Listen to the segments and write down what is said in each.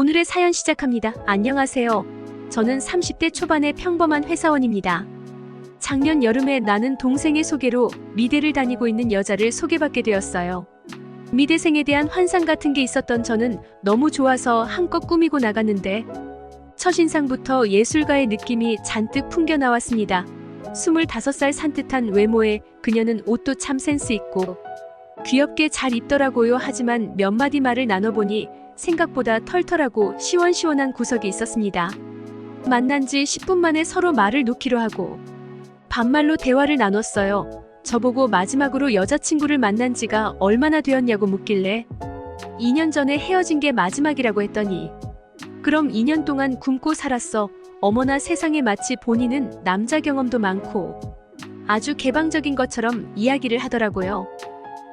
오늘의 사연 시작합니다. 안녕하세요. 저는 30대 초반의 평범한 회사원입니다. 작년 여름에 나는 동생의 소개로 미대를 다니고 있는 여자를 소개받게 되었어요. 미대생에 대한 환상 같은 게 있었던 저는 너무 좋아서 한껏 꾸미고 나갔는데 첫인상부터 예술가의 느낌이 잔뜩 풍겨 나왔습니다. 25살 산뜻한 외모에 그녀는 옷도 참 센스 있고 귀엽게 잘 입더라고요. 하지만 몇 마디 말을 나눠보니 생각보다 털털하고 시원시원한 구석이 있었습니다. 만난 지 10분 만에 서로 말을 놓기로 하고 반말로 대화를 나눴어요. 저보고 마지막으로 여자친구를 만난 지가 얼마나 되었냐고 묻길래 2년 전에 헤어진 게 마지막이라고 했더니 그럼 2년 동안 굶고 살았어. 어머나 세상에, 마치 본인은 남자 경험도 많고 아주 개방적인 것처럼 이야기를 하더라고요.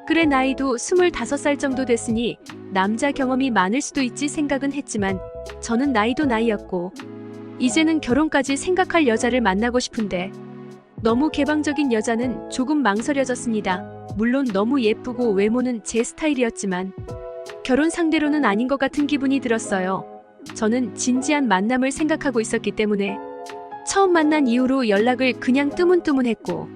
그래, 나이도 25살 정도 됐으니 남자 경험이 많을 수도 있지 생각은 했지만 저는 나이도 나이였고 이제는 결혼까지 생각할 여자를 만나고 싶은데 너무 개방적인 여자는 조금 망설여졌습니다. 물론 너무 예쁘고 외모는 제 스타일이었지만 결혼 상대로는 아닌 것 같은 기분이 들었어요. 저는 진지한 만남을 생각하고 있었기 때문에 처음 만난 이후로 연락을 그냥 뜨문뜨문했고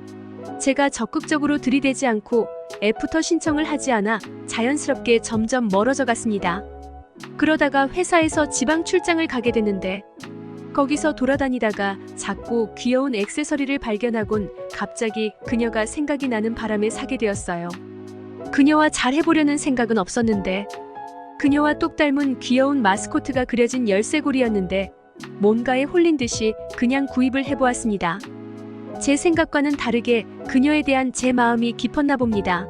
제가 적극적으로 들이대지 않고 애프터 신청을 하지 않아 자연스럽게 점점 멀어져 갔습니다. 그러다가 회사에서 지방 출장을 가게 됐는데 거기서 돌아다니다가 작고 귀여운 액세서리를 발견하곤 갑자기 그녀가 생각이 나는 바람에 사게 되었어요. 그녀와 잘 해보려는 생각은 없었는데 그녀와 똑 닮은 귀여운 마스코트가 그려진 열쇠고리였는데 뭔가에 홀린 듯이 그냥 구입을 해보았습니다. 제 생각과는 다르게 그녀에 대한 제 마음이 깊었나 봅니다.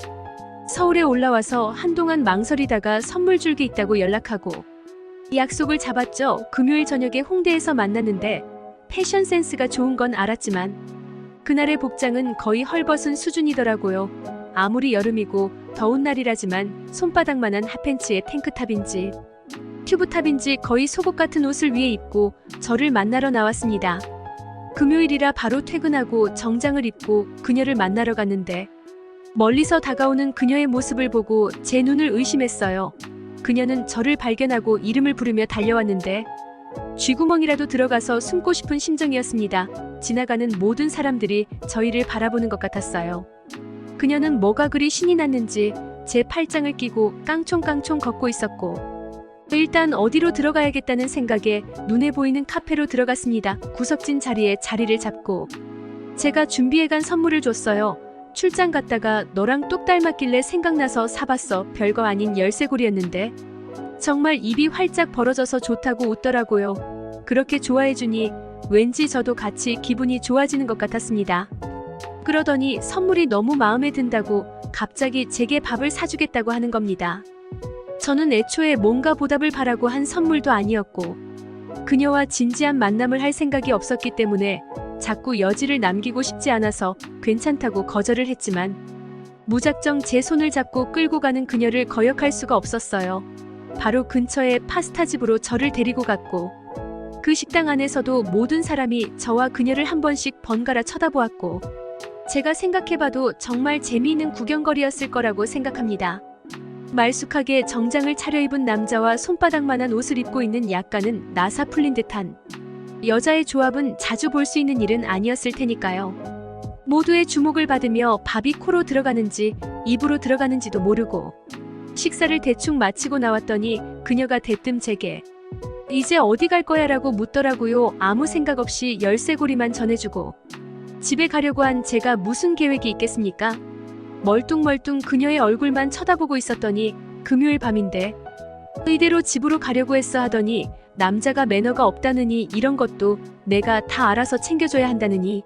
서울에 올라와서 한동안 망설이다가 선물 줄 게 있다고 연락하고 약속을 잡았죠. 금요일 저녁에 홍대에서 만났는데 패션 센스가 좋은 건 알았지만 그날의 복장은 거의 헐벗은 수준이더라고요. 아무리 여름이고 더운 날이라지만 손바닥만한 핫팬츠에 탱크탑인지 튜브탑인지 거의 속옷 같은 옷을 위에 입고 저를 만나러 나왔습니다. 금요일이라 바로 퇴근하고 정장을 입고 그녀를 만나러 갔는데 멀리서 다가오는 그녀의 모습을 보고 제 눈을 의심했어요. 그녀는 저를 발견하고 이름을 부르며 달려왔는데 쥐구멍이라도 들어가서 숨고 싶은 심정이었습니다. 지나가는 모든 사람들이 저희를 바라보는 것 같았어요. 그녀는 뭐가 그리 신이 났는지 제 팔짱을 끼고 깡총깡총 걷고 있었고 일단 어디로 들어가야겠다는 생각에 눈에 보이는 카페로 들어갔습니다. 구석진 자리에 자리를 잡고 제가 준비해간 선물을 줬어요. 출장 갔다가 너랑 똑 닮았길래 생각나서 사봤어. 별거 아닌 열쇠고리였는데 정말 입이 활짝 벌어져서 좋다고 웃더라고요. 그렇게 좋아해주니 왠지 저도 같이 기분이 좋아지는 것 같았습니다. 그러더니 선물이 너무 마음에 든다고 갑자기 제게 밥을 사주겠다고 하는 겁니다. 저는 애초에 뭔가 보답을 바라고 한 선물도 아니었고 그녀와 진지한 만남을 할 생각이 없었기 때문에 자꾸 여지를 남기고 싶지 않아서 괜찮다고 거절을 했지만 무작정 제 손을 잡고 끌고 가는 그녀를 거역할 수가 없었어요. 바로 근처의 파스타집으로 저를 데리고 갔고 그 식당 안에서도 모든 사람이 저와 그녀를 한 번씩 번갈아 쳐다보았고 제가 생각해봐도 정말 재미있는 구경거리였을 거라고 생각합니다. 말쑥하게 정장을 차려입은 남자와 손바닥만한 옷을 입고 있는 약간은 나사 풀린 듯한 여자의 조합은 자주 볼 수 있는 일은 아니었을 테니까요. 모두의 주목을 받으며 밥이 코로 들어가는지 입으로 들어가는지도 모르고 식사를 대충 마치고 나왔더니 그녀가 대뜸 제게 이제 어디 갈 거야 라고 묻더라고요. 아무 생각 없이 열쇠고리만 전해주고 집에 가려고 한 제가 무슨 계획이 있겠습니까? 멀뚱멀뚱 그녀의 얼굴만 쳐다보고 있었더니 금요일 밤인데 의대로 집으로 가려고 했어 하더니 남자가 매너가 없다느니 이런 것도 내가 다 알아서 챙겨줘야 한다느니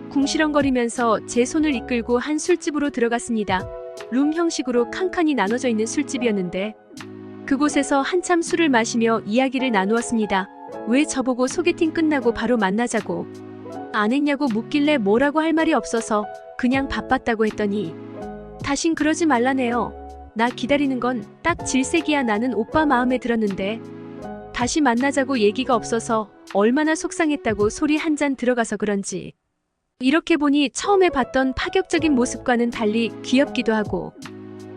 궁시렁거리면서 제 손을 이끌고 한 술집으로 들어갔습니다. 룸 형식으로 칸칸이 나눠져 있는 술집이었는데 그곳에서 한참 술을 마시며 이야기를 나누었습니다. 왜 저보고 소개팅 끝나고 바로 만나자고 안 했냐고 묻길래 뭐라고 할 말이 없어서 그냥 바빴다고 했더니 다신 그러지 말라네요. 나 기다리는 건 딱 질색이야. 나는 오빠 마음에 들었는데 다시 만나자고 얘기가 없어서 얼마나 속상했다고 소리 한 잔 들어가서 그런지 이렇게 보니 처음에 봤던 파격적인 모습과는 달리 귀엽기도 하고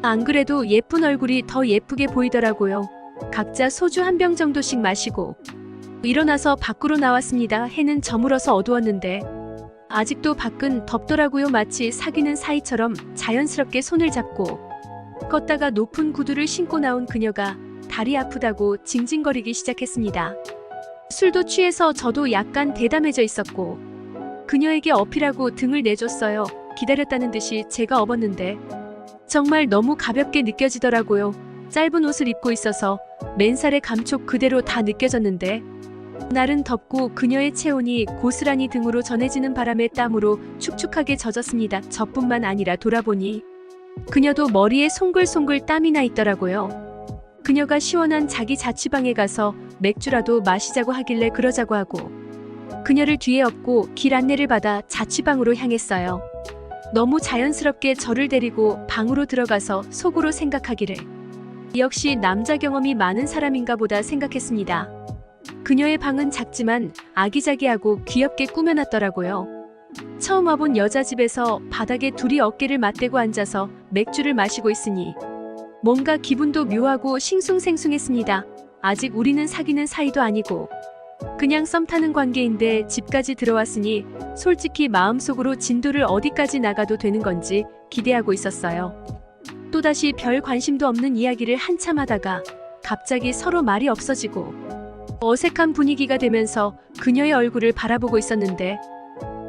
안 그래도 예쁜 얼굴이 더 예쁘게 보이더라고요. 각자 소주 한 병 정도씩 마시고 일어나서 밖으로 나왔습니다. 해는 저물어서 어두웠는데 아직도 밖은 덥더라고요. 마치 사귀는 사이처럼 자연스럽게 손을 잡고 걷다가 높은 구두를 신고 나온 그녀가 다리 아프다고 징징거리기 시작했습니다. 술도 취해서 저도 약간 대담해져 있었고 그녀에게 어필하고 등을 내줬어요. 기다렸다는 듯이 제가 업었는데 정말 너무 가볍게 느껴지더라고요. 짧은 옷을 입고 있어서 맨살의 감촉 그대로 다 느껴졌는데 날은 덥고 그녀의 체온이 고스란히 등으로 전해지는 바람에 땀으로 축축하게 젖었습니다. 저뿐만 아니라 돌아보니 그녀도 머리에 송글송글 땀이 나 있더라고요. 그녀가 시원한 자기 자취방에 가서 맥주라도 마시자고 하길래 그러자고 하고 그녀를 뒤에 업고 길 안내를 받아 자취방으로 향했어요. 너무 자연스럽게 저를 데리고 방으로 들어가서 속으로 생각하기를 역시 남자 경험이 많은 사람인가 보다 생각했습니다. 그녀의 방은 작지만 아기자기하고 귀엽게 꾸며놨더라고요. 처음 와본 여자 집에서 바닥에 둘이 어깨를 맞대고 앉아서 맥주를 마시고 있으니 뭔가 기분도 묘하고 싱숭생숭했습니다. 아직 우리는 사귀는 사이도 아니고 그냥 썸 타는 관계인데 집까지 들어왔으니 솔직히 마음속으로 진도를 어디까지 나가도 되는 건지 기대하고 있었어요. 또다시 별 관심도 없는 이야기를 한참 하다가 갑자기 서로 말이 없어지고 어색한 분위기가 되면서 그녀의 얼굴을 바라보고 있었는데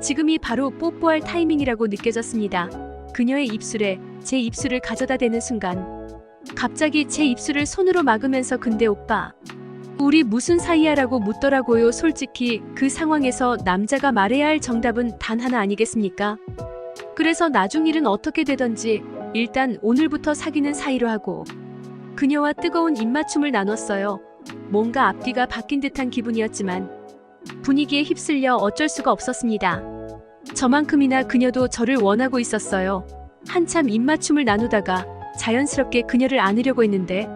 지금이 바로 뽀뽀할 타이밍이라고 느껴졌습니다. 그녀의 입술에 제 입술을 가져다 대는 순간 갑자기 제 입술을 손으로 막으면서 근데 오빠 우리 무슨 사이야 라고 묻더라고요. 솔직히 그 상황에서 남자가 말해야 할 정답은 단 하나 아니겠습니까? 그래서 나중 일은 어떻게 되던지 일단 오늘부터 사귀는 사이로 하고 그녀와 뜨거운 입맞춤을 나눴어요. 뭔가 앞뒤가 바뀐 듯한 기분이었지만 분위기에 휩쓸려 어쩔 수가 없었습니다. 저만큼이나 그녀도 저를 원하고 있었어요. 한참 입맞춤을 나누다가 자연스럽게 그녀를 안으려고 했는데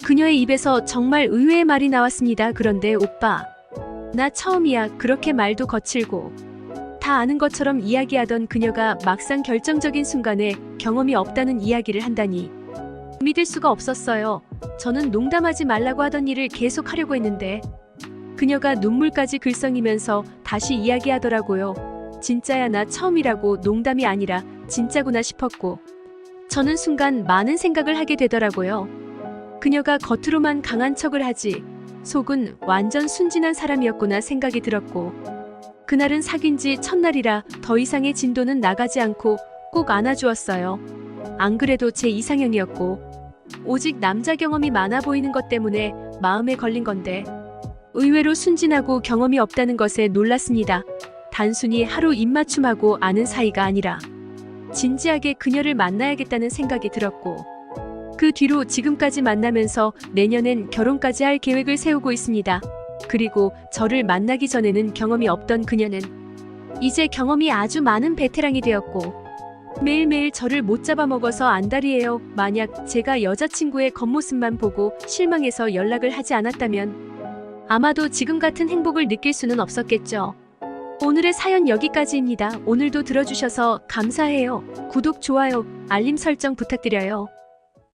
그녀의 입에서 정말 의외의 말이 나왔습니다. 그런데 오빠, 나 처음이야. 그렇게 말도 거칠고 다 아는 것처럼 이야기하던 그녀가 막상 결정적인 순간에 경험이 없다는 이야기를 한다니 믿을 수가 없었어요. 저는 농담하지 말라고 하던 일을 계속 하려고 했는데 그녀가 눈물까지 글썽이면서 다시 이야기하더라고요. 진짜야 나 처음이라고 농담이 아니라 진짜구나 싶었고 저는 순간 많은 생각을 하게 되더라고요. 그녀가 겉으로만 강한 척을 하지 속은 완전 순진한 사람이었구나 생각이 들었고 그날은 사귄 지 첫날이라 더 이상의 진도는 나가지 않고 꼭 안아주었어요. 안 그래도 제 이상형이었고 오직 남자 경험이 많아 보이는 것 때문에 마음에 걸린 건데 의외로 순진하고 경험이 없다는 것에 놀랐습니다. 단순히 하루 입맞춤하고 아는 사이가 아니라 진지하게 그녀를 만나야겠다는 생각이 들었고 그 뒤로 지금까지 만나면서 내년엔 결혼까지 할 계획을 세우고 있습니다. 그리고 저를 만나기 전에는 경험이 없던 그녀는 이제 경험이 아주 많은 베테랑이 되었고 매일매일 저를 못 잡아먹어서 안달이에요. 만약 제가 여자친구의 겉모습만 보고 실망해서 연락을 하지 않았다면 아마도 지금 같은 행복을 느낄 수는 없었겠죠. 오늘의 사연 여기까지입니다. 오늘도 들어주셔서 감사해요. 구독, 좋아요, 알림 설정 부탁드려요.